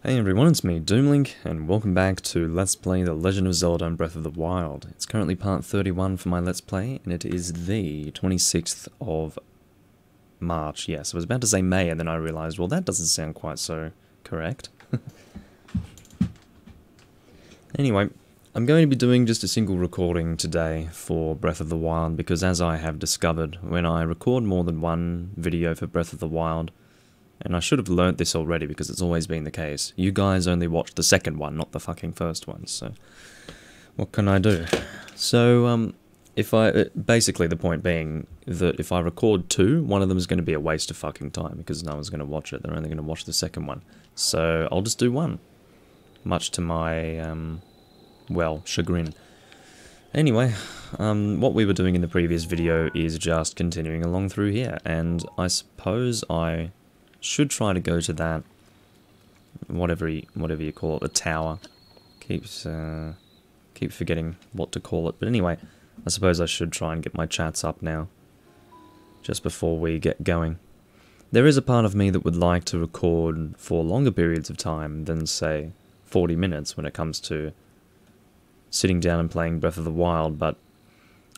Hey everyone, it's me, Doomlink, and welcome back to Let's Play The Legend of Zelda and Breath of the Wild. It's currently part 31 for my Let's Play, and it is the 26th of March. Yes, I was about to say May, and then I realized, well, that doesn't sound quite so correct. Anyway, I'm going to be doing just a single recording today for Breath of the Wild, because as I have discovered, when I record more than one video for Breath of the Wild, and I should have learnt this already because it's always been the case, you guys only watch the second one, not the fucking first one, so what can I do? So, basically the point being that if I record two, one of them is going to be a waste of fucking time because no one's going to watch it, they're only going to watch the second one. So I'll just do one, much to my, well, chagrin. Anyway, what we were doing in the previous video is just continuing along through here, and I suppose I should try to go to that, whatever you call it, the tower. Keep forgetting what to call it, but anyway, I suppose I should try and get my chats up now, just before we get going. There is a part of me that would like to record for longer periods of time than, say, 40 minutes when it comes to sitting down and playing Breath of the Wild, but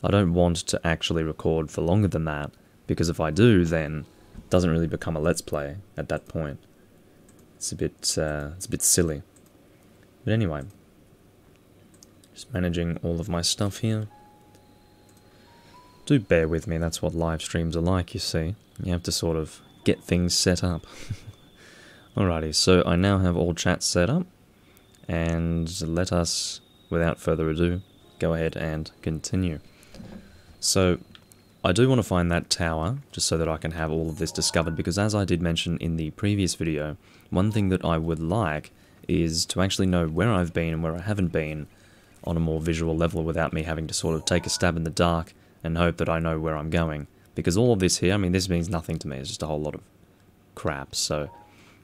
I don't want to actually record for longer than that, because if I do, then doesn't really become a Let's Play at that point. It's a bit silly. But anyway, just managing all of my stuff here. Do bear with me, that's what live streams are like, you see. You have to sort of get things set up. Alrighty, so I now have all chats set up, and let us, without further ado, go ahead and continue. So, I do want to find that tower, just so that I can have all of this discovered, because as I did mention in the previous video, one thing that I would like is to actually know where I've been and where I haven't been on a more visual level without me having to sort of take a stab in the dark and hope that I know where I'm going. Because all of this here, I mean, this means nothing to me, it's just a whole lot of crap, so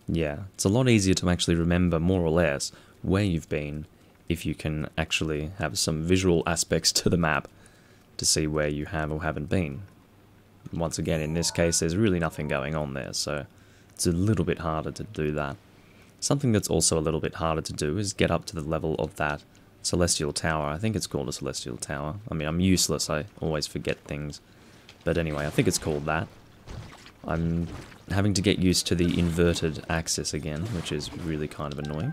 yeah, it's a lot easier to actually remember more or less where you've been if you can actually have some visual aspects to the map to see where you have or haven't been. Once again, in this case, there's really nothing going on there, so it's a little bit harder to do that. Something that's also a little bit harder to do is get up to the level of that celestial tower. I think it's called a celestial tower. I mean, I'm useless, I always forget things. But anyway, I think it's called that. I'm having to get used to the inverted axis again, which is really kind of annoying.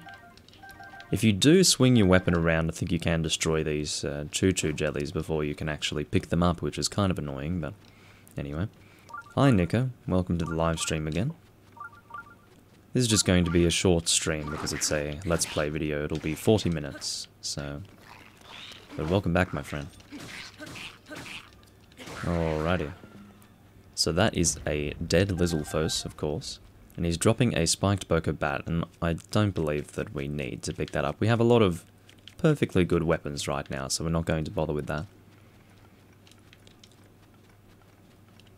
If you do swing your weapon around, I think you can destroy these choo-choo jellies before you can actually pick them up, which is kind of annoying, but anyway. Hi Nico, welcome to the live stream again. This is just going to be a short stream because it's a Let's Play video. It'll be 40 minutes, so... But welcome back, my friend. Alrighty. So that is a dead Lizalfos, of course. And he's dropping a spiked Boko Bat, and I don't believe that we need to pick that up. We have a lot of perfectly good weapons right now, so we're not going to bother with that.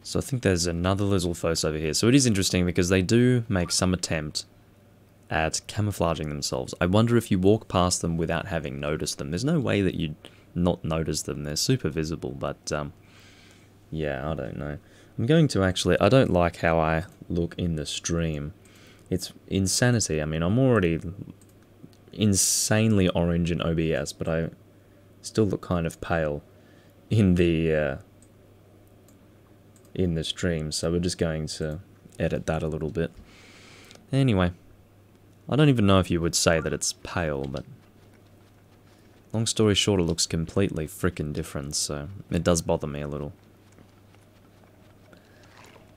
So I think there's another Lizalfos over here. So it is interesting because they do make some attempt at camouflaging themselves. I wonder if you walk past them without having noticed them. There's no way that you'd not notice them. They're super visible, but yeah, I don't know. I'm going to actually, I don't like how I look in the stream. It's insanity. I mean, I'm already insanely orange in OBS, but I still look kind of pale in the stream, so we're just going to edit that a little bit. Anyway, I don't even know if you would say that it's pale, but long story short, it looks completely frickin' different, so it does bother me a little.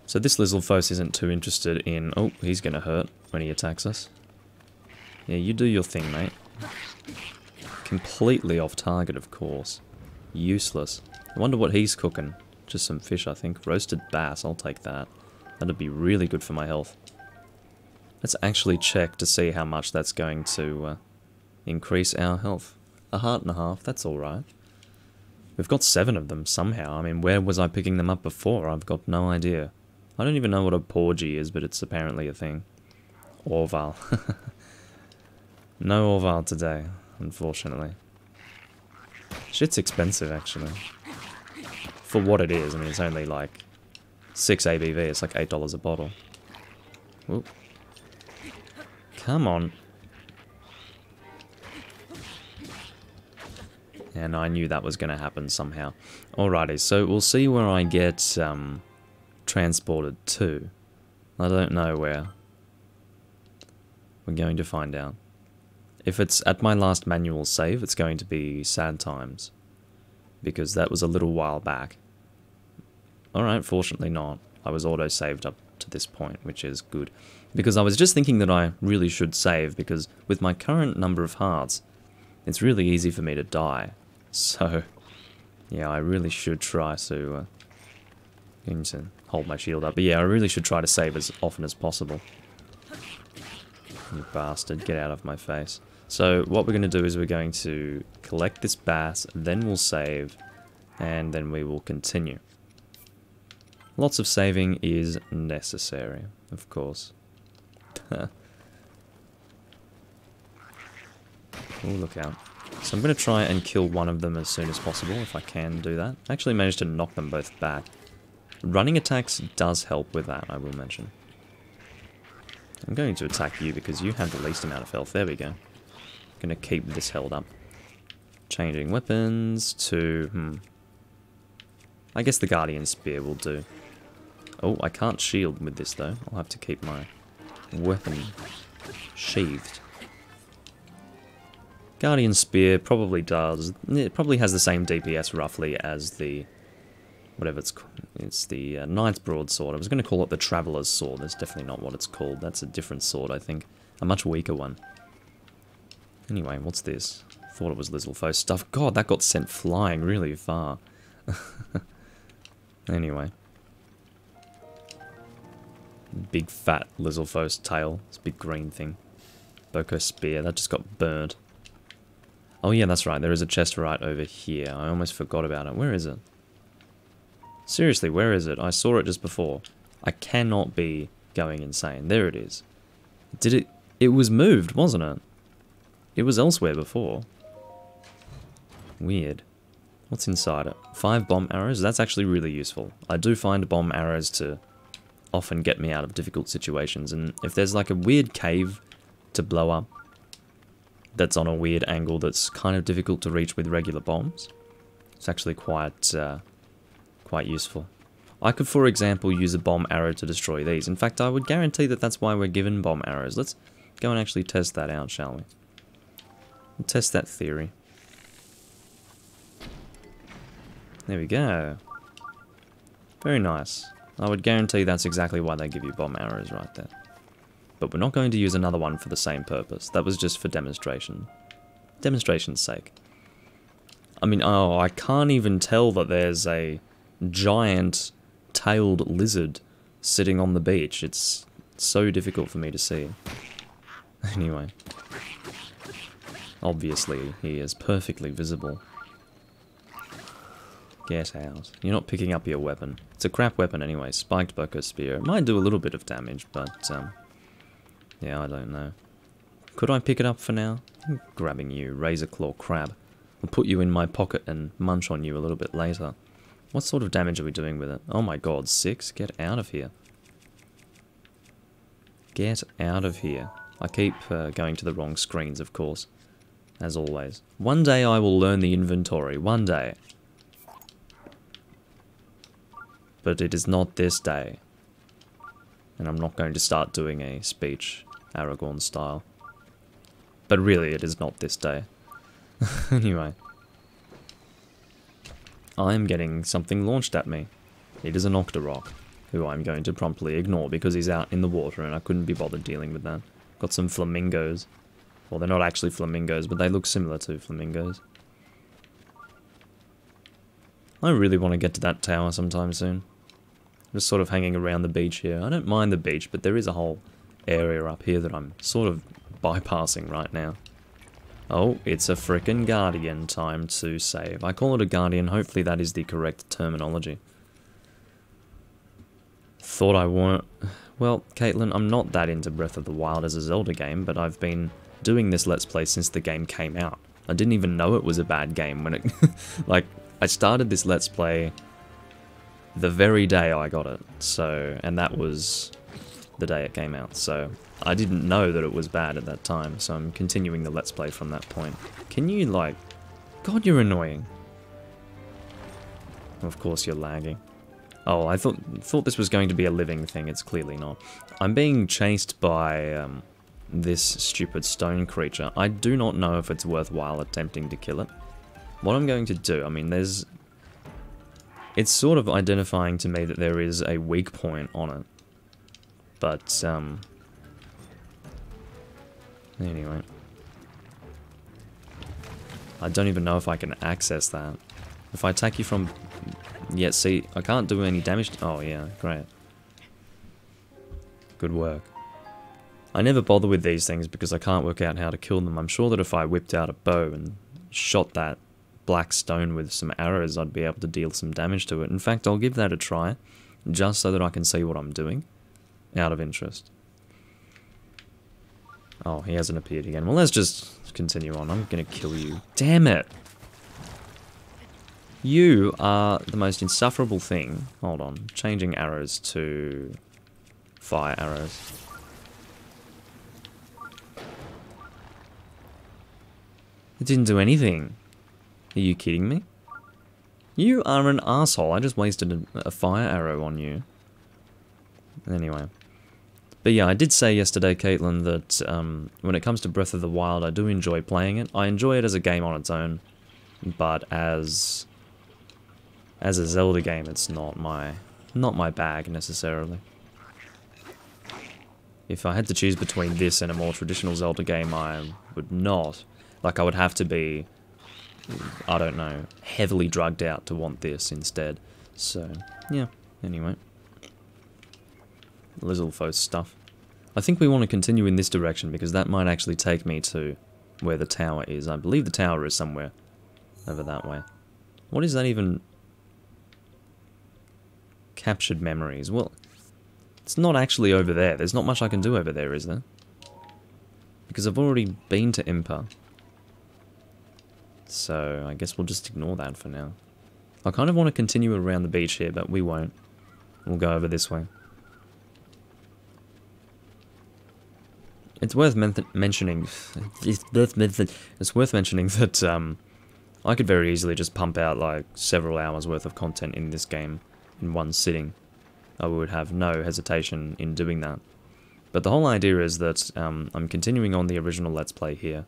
So this Lizalfos isn't too interested in... Oh, he's gonna hurt when he attacks us. Yeah, you do your thing, mate. Completely off target, of course. Useless. I wonder what he's cooking. Just some fish, I think. Roasted bass, I'll take that. That'd be really good for my health. Let's actually check to see how much that's going to increase our health. 1.5 hearts, that's alright. We've got 7 of them somehow. I mean, where was I picking them up before? I've got no idea. I don't even know what a porgy is, but it's apparently a thing. Orval. No Orval today, unfortunately. Shit's expensive, actually. For what it is, I mean, it's only like 6 ABV, it's like $8 a bottle. Whoop. Come on. And I knew that was going to happen somehow. Alrighty, so we'll see where I get transported to. I don't know where. We're going to find out. If it's at my last manual save, it's going to be sad times. Because that was a little while back. Alright, fortunately not. I was auto-saved up to this point, which is good. Because I was just thinking that I really should save, because with my current number of hearts, it's really easy for me to die. So, yeah, I really should try to... need to hold my shield up. But yeah, I really should try to save as often as possible. You bastard, get out of my face. So, what we're going to do is we're going to collect this bass, then we'll save, and then we will continue. Lots of saving is necessary, of course. Oh, look out. So I'm going to try and kill one of them as soon as possible, if I can do that. I actually managed to knock them both back. Running attacks does help with that, I will mention. I'm going to attack you because you have the least amount of health. There we go. I'm going to keep this held up. Changing weapons to... I guess the Guardian Spear will do. Oh, I can't shield with this though. I'll have to keep my weapon sheathed. Guardian Spear probably does... It probably has the same DPS roughly as the... whatever it's called. It's the Knight's Broadsword. I was going to call it the Traveller's Sword. That's definitely not what it's called. That's a different sword, I think. A much weaker one. Anyway, what's this? Thought it was Lizalfos stuff. God, that got sent flying really far. Anyway. Big fat Lizalfos tail. This big green thing. Boko Spear. That just got burnt. Oh yeah, that's right. There is a chest right over here. I almost forgot about it. Where is it? Seriously, where is it? I saw it just before. I cannot be going insane. There it is. Did it... It was moved, wasn't it? It was elsewhere before. Weird. What's inside it? 5 bomb arrows? That's actually really useful. I do find bomb arrows to often get me out of difficult situations. And if there's like a weird cave to blow up that's on a weird angle that's kind of difficult to reach with regular bombs, it's actually quite useful. I could, for example, use a bomb arrow to destroy these. In fact, I would guarantee that that's why we're given bomb arrows. Let's go and actually test that out, shall we? We'll test that theory. There we go. Very nice. I would guarantee that's exactly why they give you bomb arrows right there. But we're not going to use another one for the same purpose. That was just for demonstration. Demonstration's sake. I mean, oh, I can't even tell that there's a giant tailed lizard sitting on the beach. It's so difficult for me to see. Anyway. Obviously, he is perfectly visible. Get out. You're not picking up your weapon. It's a crap weapon anyway. Spiked Boko Spear. It might do a little bit of damage, but, yeah, I don't know. Could I pick it up for now? I'm grabbing you, Razor Claw Crab. I'll put you in my pocket and munch on you a little bit later. What sort of damage are we doing with it? Oh my god, 6? Get out of here. Get out of here. I keep going to the wrong screens, of course. As always. One day I will learn the inventory. One day. But it is not this day. And I'm not going to start doing a speech, Aragorn style. But really, it is not this day. Anyway. I am getting something launched at me. It is an Octorok, who I'm going to promptly ignore because he's out in the water and I couldn't be bothered dealing with that. Got some flamingos. Well, they're not actually flamingos, but they look similar to flamingos. I really want to get to that tower sometime soon. Just sort of hanging around the beach here. I don't mind the beach, but there is a whole area up here that I'm sort of bypassing right now. Oh, it's a frickin' Guardian. Time to save. I call it a Guardian. Hopefully that is the correct terminology. Thought I weren't... Well, Caitlin, I'm not that into Breath of the Wild as a Zelda game, but I've been doing this Let's Play since the game came out. I didn't even know it was a bad game when it... like, I started this Let's Play the very day I got it, so... And that was the day it came out, so... I didn't know that it was bad at that time, so I'm continuing the Let's Play from that point. Can you, like... God, you're annoying. Of course you're lagging. Oh, I thought this was going to be a living thing. It's clearly not. I'm being chased by this stupid stone creature. I do not know if it's worthwhile attempting to kill it. What I'm going to do, I mean, it's sort of identifying to me that there is a weak point on it. But, anyway. I don't even know if I can access that. If I attack you from... Yeah, see, I can't do any damage. Oh, yeah, great. Good work. I never bother with these things because I can't work out how to kill them. I'm sure that if I whipped out a bow and shot that black stone with some arrows, I'd be able to deal some damage to it. In fact, I'll give that a try, just so that I can see what I'm doing, out of interest. Oh, he hasn't appeared again. Well, let's just continue on. I'm gonna kill you. Damn it! You are the most insufferable thing. Hold on. Changing arrows to fire arrows. It didn't do anything. Are you kidding me? You are an asshole. I just wasted a fire arrow on you. Anyway. But yeah, I did say yesterday, Caitlin, that when it comes to Breath of the Wild, I do enjoy playing it. I enjoy it as a game on its own. But as a Zelda game, it's not my bag, necessarily. If I had to choose between this and a more traditional Zelda game, I would not. Like, I would have to be, I don't know, heavily drugged out to want this instead. So, yeah, anyway. Lizalfos stuff. I think we want to continue in this direction, because that might actually take me to where the tower is. I believe the tower is somewhere over that way. What is that even? Captured memories. Well, it's not actually over there. There's not much I can do over there, is there? Because I've already been to Impa. So, I guess we'll just ignore that for now. I kind of want to continue around the beach here, but we won't. We'll go over this way. It's worth mentioning... It's worth mentioning that I could very easily just pump out like several hours worth of content in this game in one sitting. I would have no hesitation in doing that. But the whole idea is that I'm continuing on the original Let's Play here,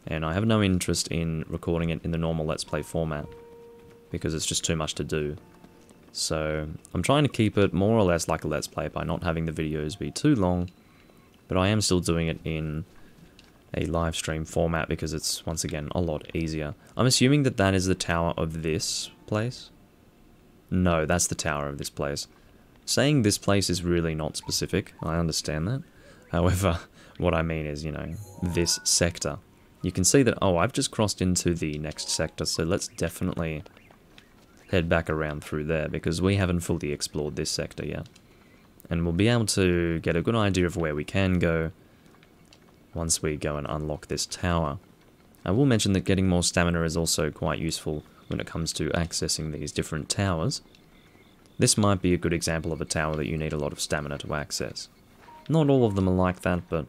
and I have no interest in recording it in the normal Let's Play format, because it's just too much to do. So I'm trying to keep it more or less like a Let's Play by not having the videos be too long, but I am still doing it in a live stream format because it's, once again, a lot easier. I'm assuming that that is the tower of this place? No, that's the tower of this place. Saying this place is really not specific, I understand that. However, what I mean is, you know, this sector. You can see that, oh, I've just crossed into the next sector, so let's definitely head back around through there, because we haven't fully explored this sector yet. And we'll be able to get a good idea of where we can go once we go and unlock this tower. I will mention that getting more stamina is also quite useful when it comes to accessing these different towers. This might be a good example of a tower that you need a lot of stamina to access. Not all of them are like that, but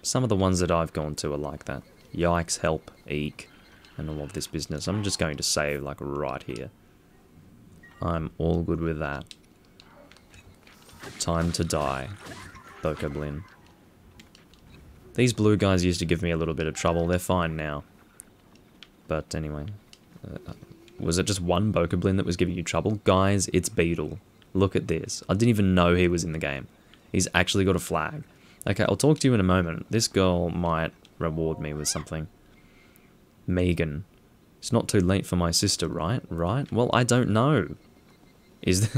some of the ones that I've gone to are like that. Yikes, help, eek, and all of this business. I'm just going to save, like, right here. I'm all good with that. Time to die. Bokoblin. These blue guys used to give me a little bit of trouble. They're fine now. But anyway. Was it just one Bokoblin that was giving you trouble? Guys, it's Beetle. Look at this. I didn't even know he was in the game. He's actually got a flag. Okay, I'll talk to you in a moment. This girl might reward me with something. Megan. It's not too late for my sister, right? Right? Well, I don't know. Is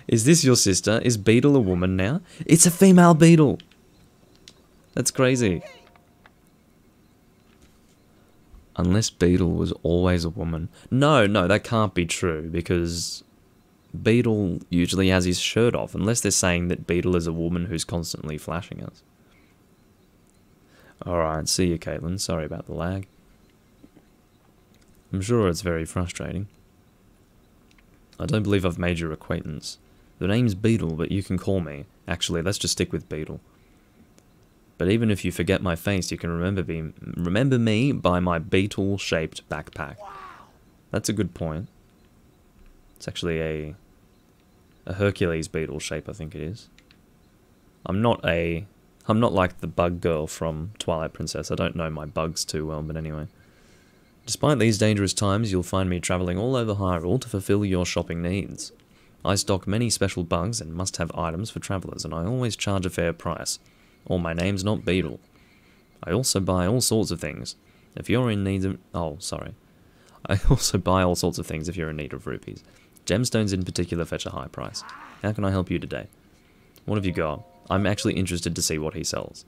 this your sister? Is Beetle a woman now? It's a female Beetle! That's crazy. Unless Beetle was always a woman. No, that can't be true, because Beetle usually has his shirt off, unless they're saying that Beetle is a woman who's constantly flashing us. Alright, see you, Caitlin. Sorry about the lag. I'm sure it's very frustrating. I don't believe I've made your acquaintance. The name's Beetle, but you can call me. Actually, let's just stick with Beetle. But even if you forget my face, you can remember me by my beetle-shaped backpack. That's a good point. It's actually a Hercules beetle shape, I think it is. I'm not like the bug girl from Twilight Princess. I don't know my bugs too well, but anyway. Despite these dangerous times, you'll find me travelling all over Hyrule to fulfill your shopping needs. I stock many special bugs and must-have items for travellers, and I always charge a fair price. Or my name's not Beetle. I also buy all sorts of things. If you're in need of... Oh, sorry. I also buy all sorts of things if you're in need of rupees. Gemstones in particular fetch a high price. How can I help you today? What have you got? I'm actually interested to see what he sells.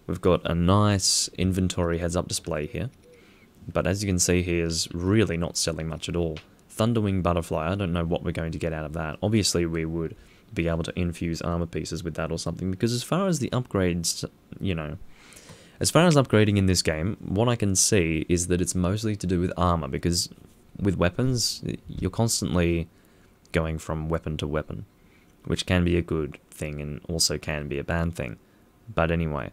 We've got a nice inventory heads-up display here. But as you can see, he is really not selling much at all. Thunderwing Butterfly, I don't know what we're going to get out of that. Obviously, we would be able to infuse armor pieces with that or something, because as far as the upgrades, you know, as far as upgrading in this game, what I can see is that it's mostly to do with armor, because with weapons, you're constantly going from weapon to weapon, which can be a good thing and also can be a bad thing. But anyway,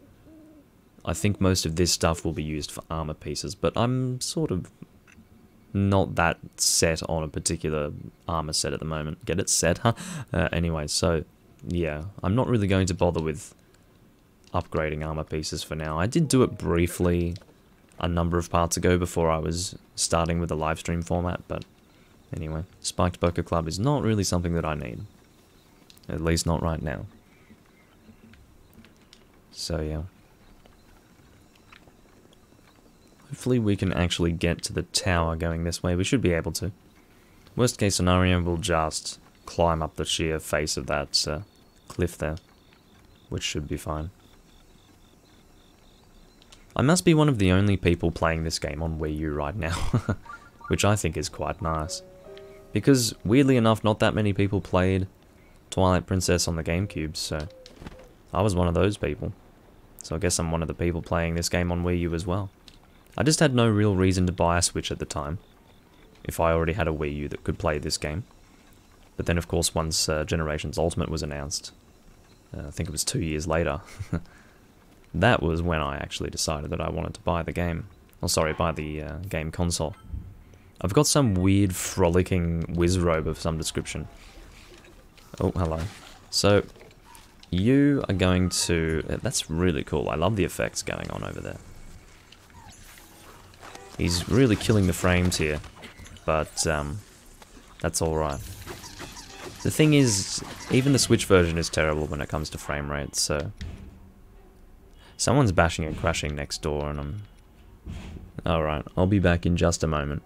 I think most of this stuff will be used for armor pieces, but I'm sort of not that set on a particular armor set at the moment. Get it? Set, huh? Anyway, so, yeah. I'm not really going to bother with upgrading armor pieces for now. I did do it briefly a number of parts ago before I was starting with the live stream format, but anyway. Spiked Poker Club is not really something that I need. At least not right now. So, yeah. Hopefully we can actually get to the tower going this way. We should be able to. Worst case scenario, we'll just climb up the sheer face of that cliff there, which should be fine. I must be one of the only people playing this game on Wii U right now, which I think is quite nice. Because, weirdly enough, not that many people played Twilight Princess on the GameCube, so I was one of those people. So I guess I'm one of the people playing this game on Wii U as well. I just had no real reason to buy a Switch at the time, if I already had a Wii U that could play this game. But then, of course, once Generations Ultimate was announced, I think it was 2 years later, that was when I actually decided that I wanted to buy the game. Oh, sorry, buy the game console. I've got some weird frolicking whiz-robe of some description. Oh, hello. So, you are going to... That's really cool. I love the effects going on over there. He's really killing the frames here, but that's alright. The thing is, even the Switch version is terrible when it comes to frame rates, so... Someone's bashing and crashing next door, and I'm... Alright, I'll be back in just a moment.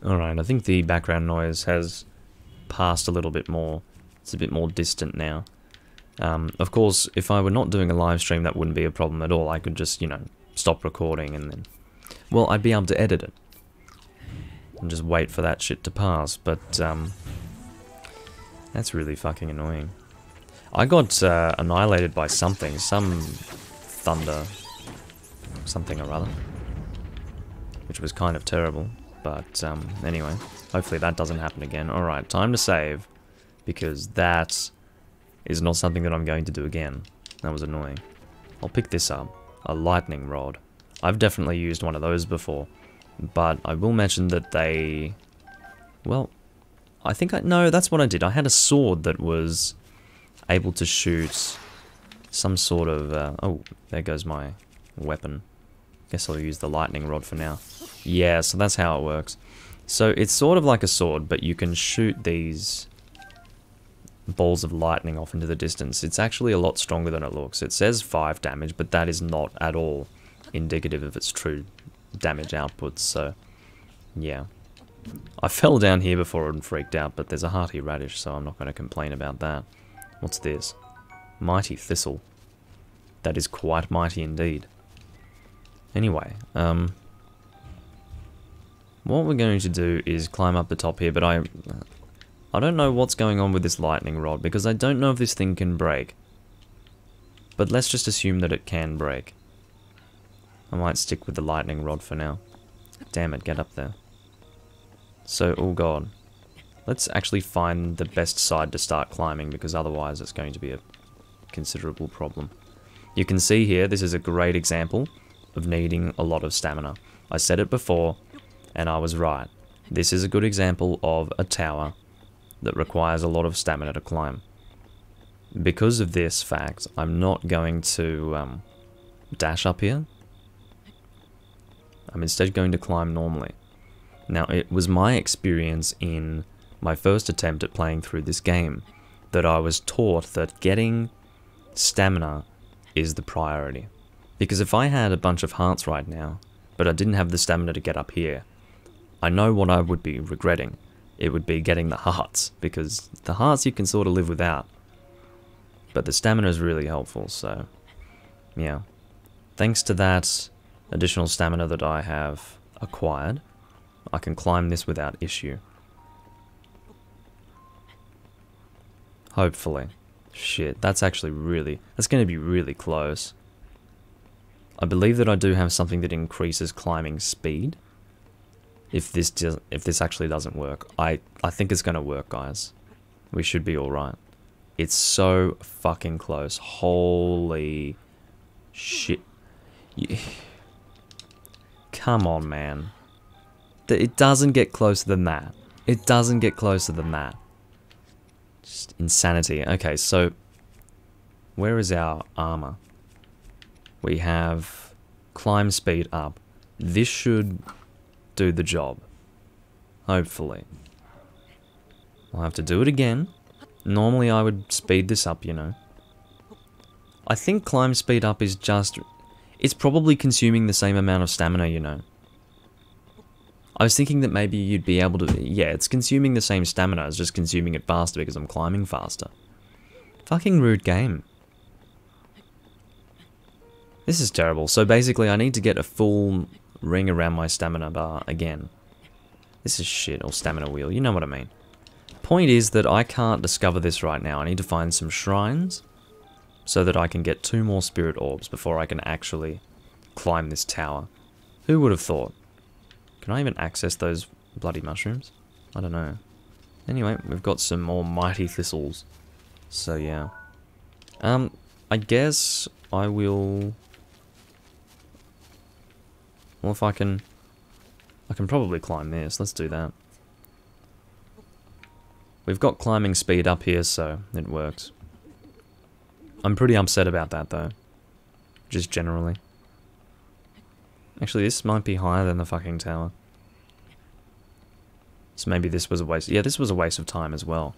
Alright, I think the background noise has passed a little bit more. It's a bit more distant now. Of course, if I were not doing a live stream, that wouldn't be a problem at all. I could just, you know, stop recording and then... Well, I'd be able to edit it. And just wait for that shit to pass, but, that's really fucking annoying. I got, annihilated by something. Some thunder... something or other. Which was kind of terrible. But, anyway, hopefully that doesn't happen again. Alright, time to save, because that is not something that I'm going to do again. That was annoying. I'll pick this up. A lightning rod. I've definitely used one of those before, but I will mention that they... Well, I think no, that's what I did. I had a sword that was able to shoot some sort of... oh, there goes my weapon. Guess I'll use the lightning rod for now. Yeah, so that's how it works. So it's sort of like a sword, but you can shoot these balls of lightning off into the distance. It's actually a lot stronger than it looks. It says 5 damage, but that is not at all indicative of its true damage output, so yeah. I fell down here before and freaked out, but there's a hearty radish, so I'm not going to complain about that. What's this? Mighty thistle. That is quite mighty indeed. Anyway, what we're going to do is climb up the top here, but I don't know what's going on with this lightning rod, because I don't know if this thing can break. But let's just assume that it can break. I might stick with the lightning rod for now. Damn it, get up there. So, oh god. Let's actually find the best side to start climbing, because otherwise it's going to be a considerable problem. You can see here, this is a great example of needing a lot of stamina. I said it before, and I was right. This is a good example of a tower that requires a lot of stamina to climb. Because of this fact, I'm not going to dash up here. I'm instead going to climb normally. Now, it was my experience in my first attempt at playing through this game that I was taught that getting stamina is the priority. Because if I had a bunch of hearts right now, but I didn't have the stamina to get up here, I know what I would be regretting. It would be getting the hearts, because the hearts you can sort of live without. But the stamina is really helpful, so yeah. Thanks to that additional stamina that I have acquired, I can climb this without issue. Hopefully. Shit, that's actually really... that's going to be really close. I believe that I do have something that increases climbing speed. If this actually doesn't work. I think it's going to work, guys. We should be alright. It's so fucking close. Holy shit. Come on, man. It doesn't get closer than that. It doesn't get closer than that. Just insanity. Okay, so where is our armor? We have climb speed up. This should do the job. Hopefully. I'll have to do it again. Normally I would speed this up, you know. I think climb speed up is just... it's probably consuming the same amount of stamina, you know. I was thinking that maybe you'd be able to... yeah, it's consuming the same stamina, it's just consuming it faster because I'm climbing faster. Fucking rude game. This is terrible. So basically I need to get a full ring around my stamina bar again. This is shit, or stamina wheel, you know what I mean. Point is that I can't discover this right now. I need to find some shrines so that I can get 2 more spirit orbs before I can actually climb this tower. Who would have thought? Can I even access those bloody mushrooms? I don't know. Anyway, we've got some more mighty thistles. So yeah. I guess I will... well, if I can probably climb this. Let's do that. We've got climbing speed up here, so it works. I'm pretty upset about that, though. Just generally. Actually, this might be higher than the fucking tower. So maybe this was a waste. Yeah, this was a waste of time as well.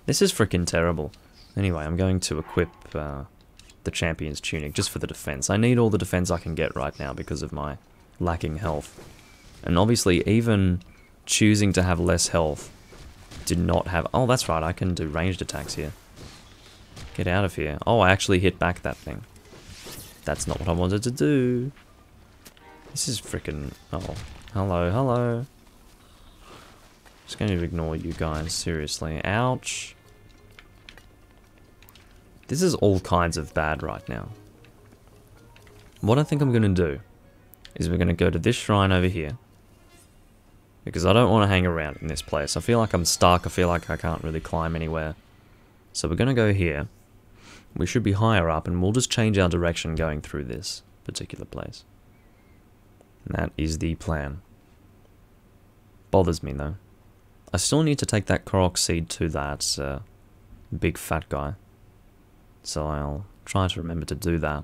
This is freaking terrible. Anyway, I'm going to equip the champion's tunic just for the defense. I need all the defense I can get right now because of my lacking health. And obviously, even choosing to have less health did not have... oh, that's right, I can do ranged attacks here. Get out of here. Oh, I actually hit back that thing. That's not what I wanted to do. This is freaking... oh, hello, hello. Just going to ignore you guys, seriously. Ouch. This is all kinds of bad right now. What I think I'm going to do is we're going to go to this shrine over here. Because I don't want to hang around in this place. I feel like I'm stuck. I feel like I can't really climb anywhere. So we're going to go here. We should be higher up, and we'll just change our direction going through this particular place. And that is the plan. Bothers me, though. I still need to take that Korok seed to that big fat guy. So I'll try to remember to do that.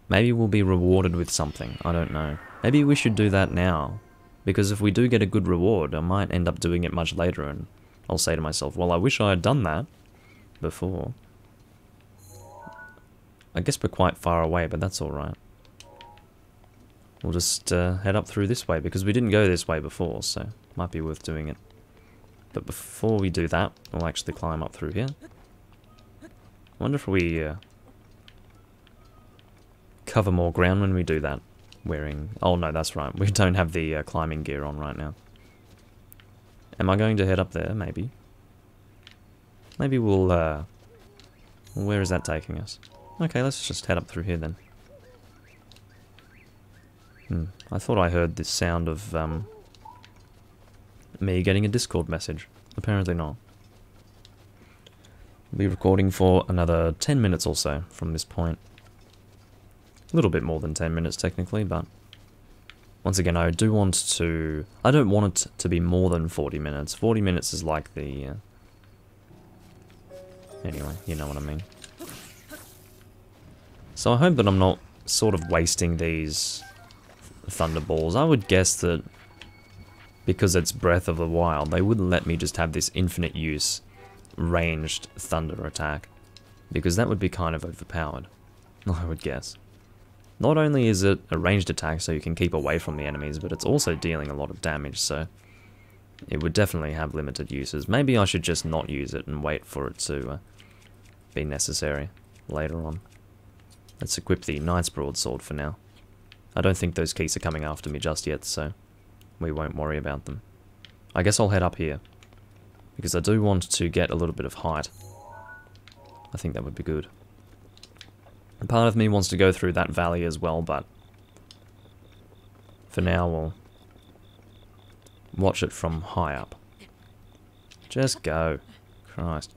Maybe we'll be rewarded with something, I don't know. Maybe we should do that now, because if we do get a good reward, I might end up doing it much later and I'll say to myself, well, I wish I had done that before. I guess we're quite far away, but that's alright. We'll just head up through this way, because we didn't go this way before, so it might be worth doing it. But before we do that, we'll actually climb up through here. I wonder if we cover more ground when we do that. Wearing... Oh no, that's right. We don't have the climbing gear on right now. Am I going to head up there? Maybe. Maybe we'll... where is that taking us? Okay, let's just head up through here then. I thought I heard this sound of me getting a Discord message. Apparently not. I'll be recording for another 10 minutes or so from this point. A little bit more than 10 minutes technically, but once again, I do want to... I don't want it to be more than 40 minutes. 40 minutes is like the... Anyway, you know what I mean. So I hope that I'm not sort of wasting these thunderballs. I would guess that because it's Breath of the Wild, they wouldn't let me just have this infinite use ranged thunder attack, because that would be kind of overpowered, I would guess. Not only is it a ranged attack so you can keep away from the enemies, but it's also dealing a lot of damage, so it would definitely have limited uses. Maybe I should just not use it and wait for it to be necessary later on. Let's equip the Knight's Broadsword for now. I don't think those keys are coming after me just yet, so we won't worry about them. I guess I'll head up here, because I do want to get a little bit of height. I think that would be good. And part of me wants to go through that valley as well, but for now we'll watch it from high up. Just go. Christ.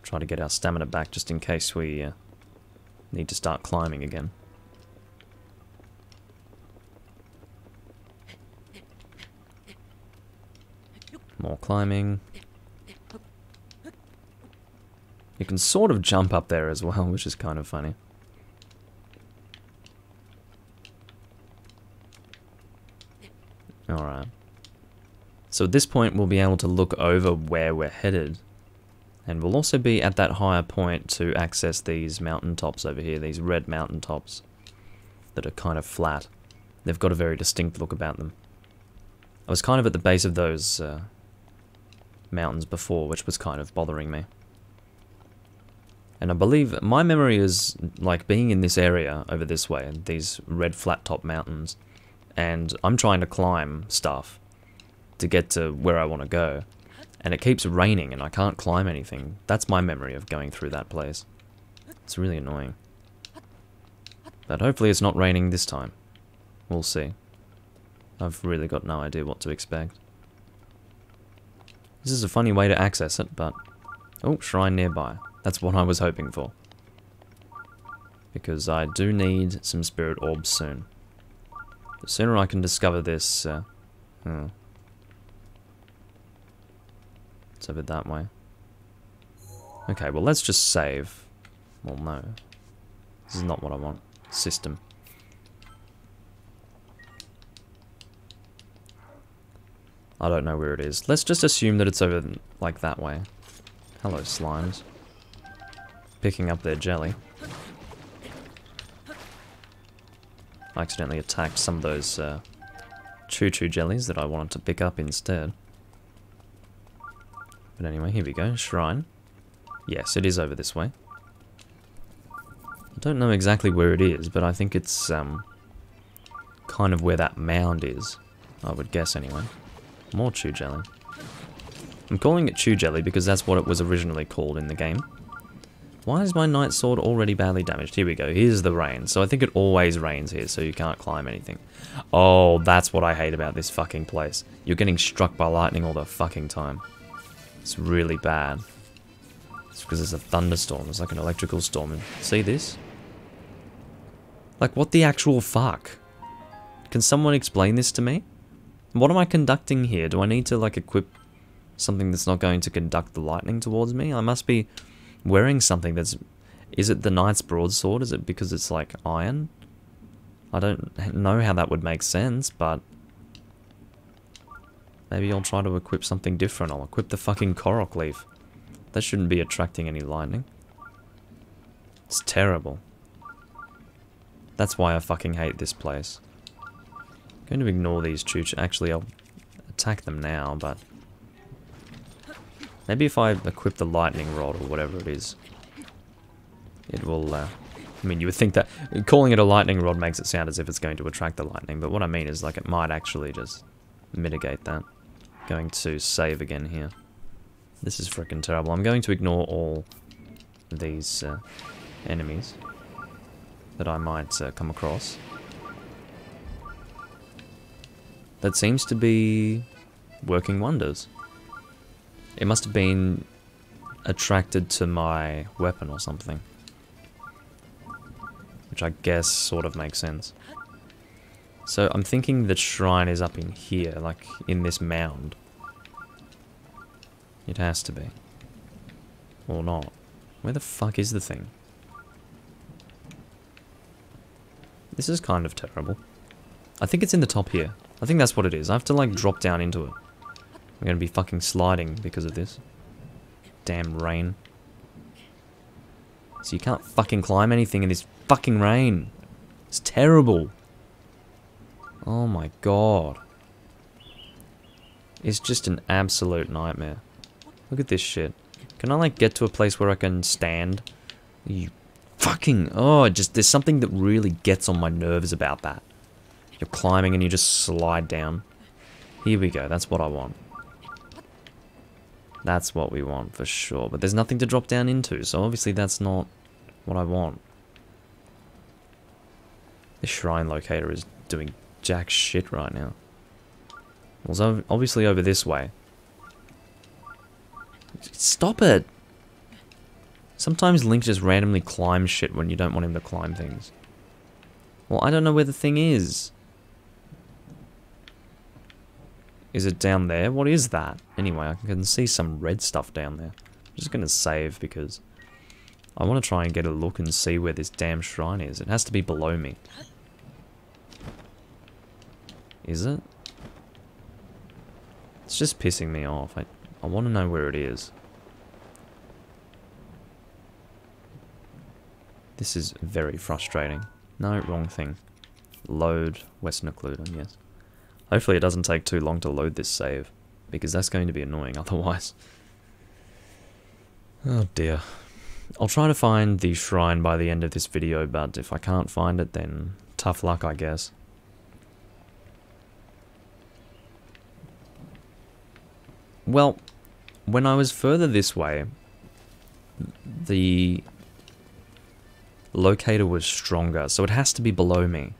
Try to get our stamina back just in case we need to start climbing again. More climbing. You can sort of jump up there as well, which is kind of funny. Alright. So at this point we'll be able to look over where we're headed. And we'll also be at that higher point to access these mountaintops over here, these red mountaintops that are kind of flat. They've got a very distinct look about them. I was kind of at the base of those mountains before, which was kind of bothering me. And I believe my memory is like being in this area over this way, these red flat top mountains, and I'm trying to climb stuff to get to where I want to go. And it keeps raining and I can't climb anything. That's my memory of going through that place. It's really annoying. But hopefully it's not raining this time. We'll see. I've really got no idea what to expect. This is a funny way to access it, but... Oh, shrine nearby. That's what I was hoping for. Because I do need some spirit orbs soon. The sooner I can discover this... It's over that way. Okay, well let's just save. Well, no. This is not what I want. System. I don't know where it is. Let's just assume that it's over, like, that way. Hello, slimes. Picking up their jelly. I accidentally attacked some of those choo-choo jellies that I wanted to pick up instead. But anyway, here we go. Shrine. Yes, it is over this way. I don't know exactly where it is, but I think it's kind of where that mound is. I would guess anyway. More chew jelly. I'm calling it chew jelly because that's what it was originally called in the game. Why is my knight sword already badly damaged? Here we go. Here's the rain. So I think it always rains here, so you can't climb anything. Oh, that's what I hate about this fucking place. You're getting struck by lightning all the fucking time. It's really bad. It's because there's a thunderstorm. It's like an electrical storm. See this? Like, what the actual fuck? Can someone explain this to me? What am I conducting here? Do I need to, like, equip something that's not going to conduct the lightning towards me? I must be wearing something that's... Is it the Knight's Broadsword? Is it because it's like iron? I don't know how that would make sense, but... Maybe I'll try to equip something different. I'll equip the fucking Korok Leaf. That shouldn't be attracting any lightning. It's terrible. That's why I fucking hate this place. I'm going to ignore these chooch. Actually, I'll attack them now, but... Maybe if I equip the lightning rod or whatever it is, it will, I mean, you would think that... Calling it a lightning rod makes it sound as if it's going to attract the lightning, but what I mean is, like, it might actually just mitigate that. Going to save again here. This is freaking terrible. I'm going to ignore all these enemies that I might come across. That seems to be working wonders. It must have been attracted to my weapon or something. Which I guess sort of makes sense. So I'm thinking the shrine is up in here, like in this mound. It has to be. Or not. Where the fuck is the thing? This is kind of terrible. I think it's in the top here. I think that's what it is. I have to like drop down into it. I'm gonna be fucking sliding because of this. Damn rain. So you can't fucking climb anything in this fucking rain. It's terrible. Oh my god. It's just an absolute nightmare. Look at this shit. Can I like get to a place where I can stand? You fucking... Oh, just there's something that really gets on my nerves about that. You're climbing and you just slide down. Here we go, that's what I want. That's what we want for sure. But there's nothing to drop down into, so obviously that's not what I want. This shrine locator is doing jack shit right now. Well, it's obviously over this way. Stop it! Sometimes Link just randomly climbs shit when you don't want him to climb things. Well, I don't know where the thing is. Is it down there? What is that? Anyway, I can see some red stuff down there. I'm just gonna save because I want to try and get a look and see where this damn shrine is. It has to be below me. Is it? It's just pissing me off. I want to know where it is. This is very frustrating. No, wrong thing. Load Western Occludon, yes. Hopefully it doesn't take too long to load this save, because that's going to be annoying otherwise. Oh dear. I'll try to find the shrine by the end of this video, but if I can't find it, then tough luck, I guess. Well, when I was further this way, the locator was stronger, so it has to be below me.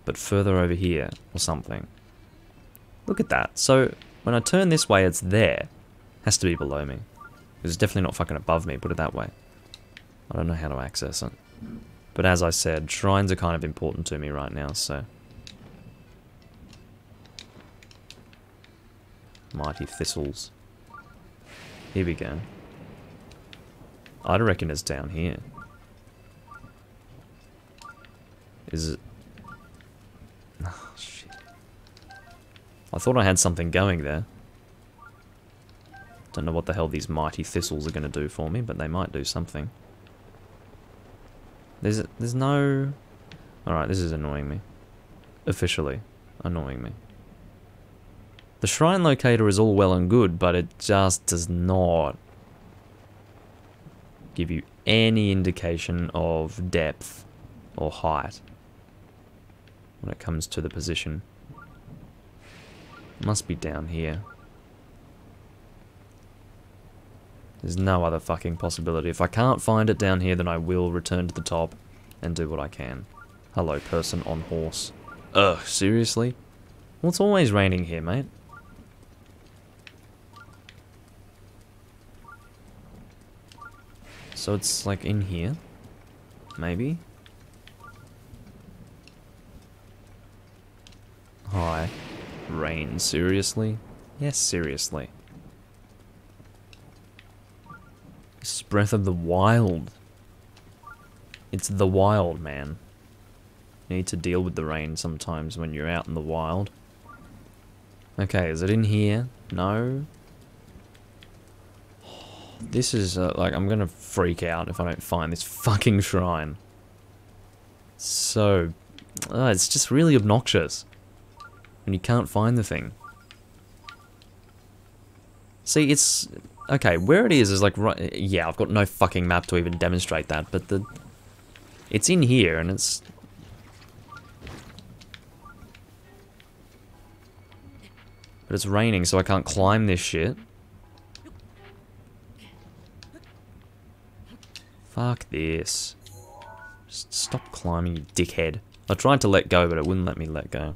But further over here, or something. Look at that. So, when I turn this way, it's there. Has to be below me. It's definitely not fucking above me, put it that way. I don't know how to access it. But as I said, shrines are kind of important to me right now, so... Mighty thistles. Here we go. I'd reckon it's down here. Is it... Oh, shit. I thought I had something going there. Don't know what the hell these mighty thistles are going to do for me, but they might do something. There's no... Alright, this is annoying me. Officially annoying me. The shrine locator is all well and good, but it just does not give you any indication of depth or height when it comes to the position. It must be down here. There's no other fucking possibility. If I can't find it down here, then I will return to the top and do what I can. Hello, person on horse. Ugh, seriously? Well, it's always raining here, mate. So it's like in here? Maybe? Hi. Rain, seriously? Yes, seriously. This Breath of the Wild. It's the wild, man. You need to deal with the rain sometimes when you're out in the wild. Okay, is it in here? No. This is, like, I'm gonna freak out if I don't find this fucking shrine. So, it's just really obnoxious when you can't find the thing. See, it's... Okay, where it is like right... Yeah, I've got no fucking map to even demonstrate that, but the... It's in here, and it's... But it's raining, so I can't climb this shit. Fuck this. Just stop climbing, you dickhead. I tried to let go, but it wouldn't let me let go.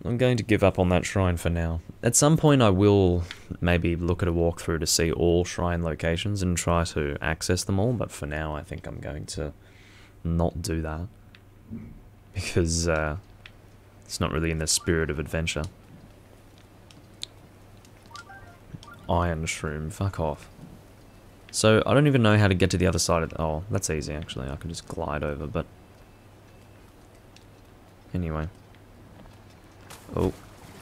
I'm going to give up on that shrine for now. At some point I will maybe look at a walkthrough to see all shrine locations and try to access them all, but for now I think I'm going to not do that. Because it's not really in the spirit of adventure. Iron shroom, fuck off. So, I don't even know how to get to the other side of the... Oh, that's easy actually, I can just glide over, but... Anyway. Oh,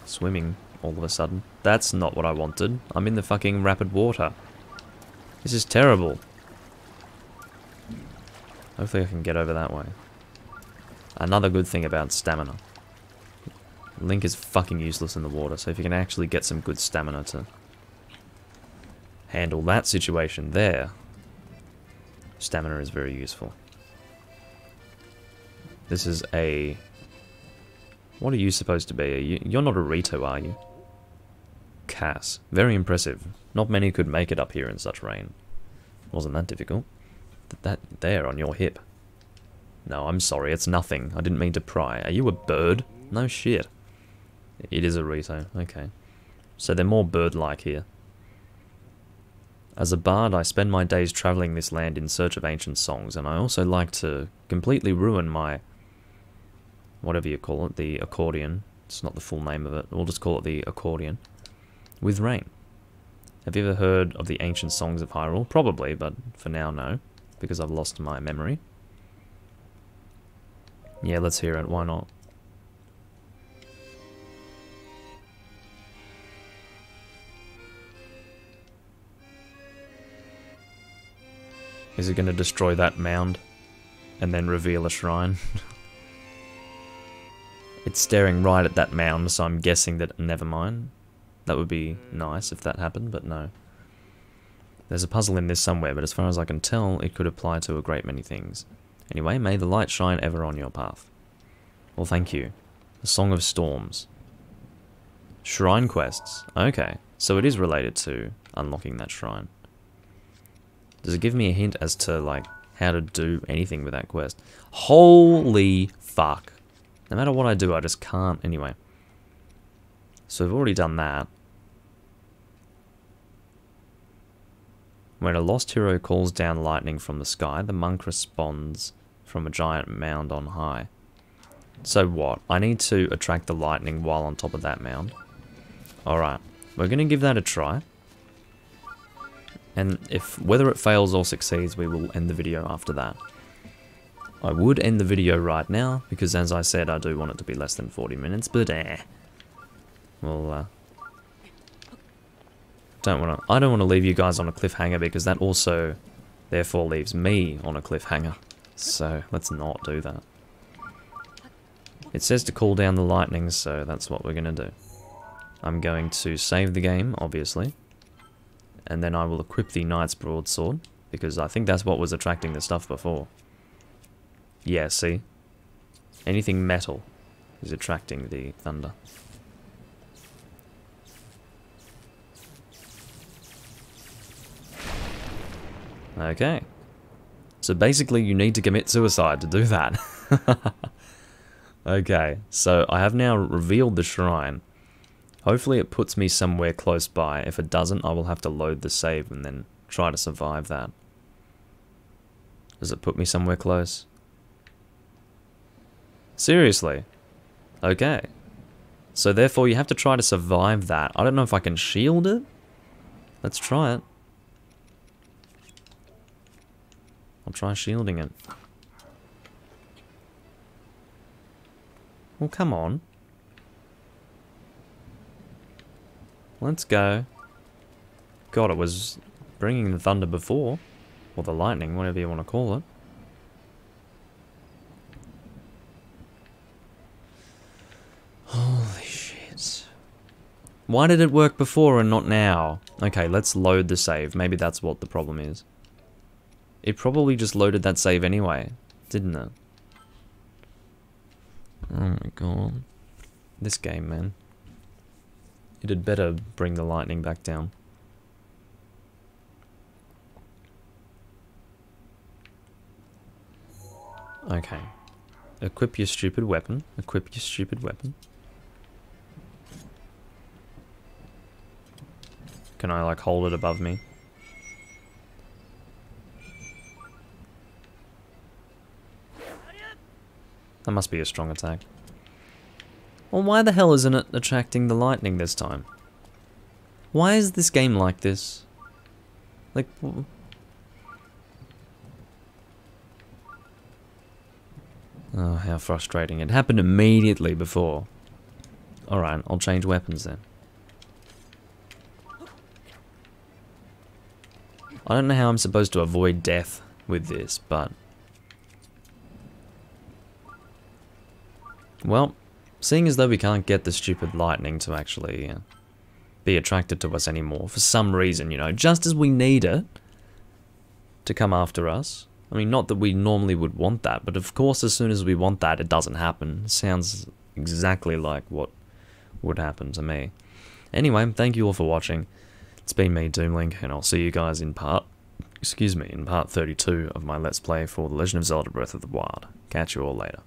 swimming all of a sudden. That's not what I wanted. I'm in the fucking rapid water. This is terrible. Hopefully I can get over that way. Another good thing about stamina. Link is fucking useless in the water, so if you can actually get some good stamina to handle that situation there, stamina is very useful. This is a... What are you supposed to be? You're not a Rito, are you? Cass. Very impressive. Not many could make it up here in such rain. Wasn't that difficult. That there on your hip. No, I'm sorry, it's nothing. I didn't mean to pry. Are you a bird? No shit. It is a Rito, okay. So they're more bird-like here. As a bard, I spend my days travelling this land in search of ancient songs, and I also like to completely ruin my... whatever you call it, the accordion. It's not the full name of it. We'll just call it the accordion. With rain. Have you ever heard of the ancient songs of Hyrule? Probably, but for now, no. Because I've lost my memory. Yeah, let's hear it. Why not? Is it going to destroy that mound? And then reveal a shrine? It's staring right at that mound, so I'm guessing that... Never mind. That would be nice if that happened, but no. There's a puzzle in this somewhere, but as far as I can tell, it could apply to a great many things. Anyway, may the light shine ever on your path. Well, thank you. The Song of Storms. Shrine quests. Okay, so it is related to unlocking that shrine. Does it give me a hint as to, like, how to do anything with that quest? Holy fuck. No matter what I do, I just can't. Anyway. So I've already done that. When a lost hero calls down lightning from the sky, the monk responds from a giant mound on high. So what? I need to attract the lightning while on top of that mound. Alright. We're going to give that a try. And if whether it fails or succeeds, we will end the video after that. I would end the video right now, because as I said, I do want it to be less than 40 minutes, but well, I don't want to leave you guys on a cliffhanger, because that also, therefore, leaves me on a cliffhanger. So, let's not do that. It says to cool down the lightning, so that's what we're going to do. I'm going to save the game, obviously. And then I will equip the Knight's Broadsword, because I think that's what was attracting the stuff before. Yeah, see? Anything metal is attracting the thunder. Okay. So basically you need to commit suicide to do that. Okay, so I have now revealed the shrine. Hopefully it puts me somewhere close by. If it doesn't, I will have to load the save and then try to survive that. Does it put me somewhere close? Seriously? Okay. So therefore you have to try to survive that. I don't know if I can shield it. Let's try it. I'll try shielding it. Well, come on. Let's go. God, it was bringing the thunder before. Or the lightning, whatever you want to call it. Holy shit. Why did it work before and not now? Okay, let's load the save. Maybe that's what the problem is. It probably just loaded that save anyway, didn't it? Oh my god. This game, man. It had better bring the lightning back down. Okay. Equip your stupid weapon. Equip your stupid weapon. Can I, like, hold it above me? That must be a strong attack. Well, why the hell isn't it attracting the lightning this time? Why is this game like this? Like... Oh, how frustrating. It happened immediately before. Alright, I'll change weapons then. I don't know how I'm supposed to avoid death with this, but... Well, seeing as though we can't get the stupid lightning to actually be attracted to us anymore, for some reason, you know, just as we need it to come after us. I mean, not that we normally would want that, but of course as soon as we want that, it doesn't happen. It sounds exactly like what would happen to me. Anyway, thank you all for watching. It's been me, Doomlink, and I'll see you guys in part 32 of my Let's Play for The Legend of Zelda Breath of the Wild. Catch you all later.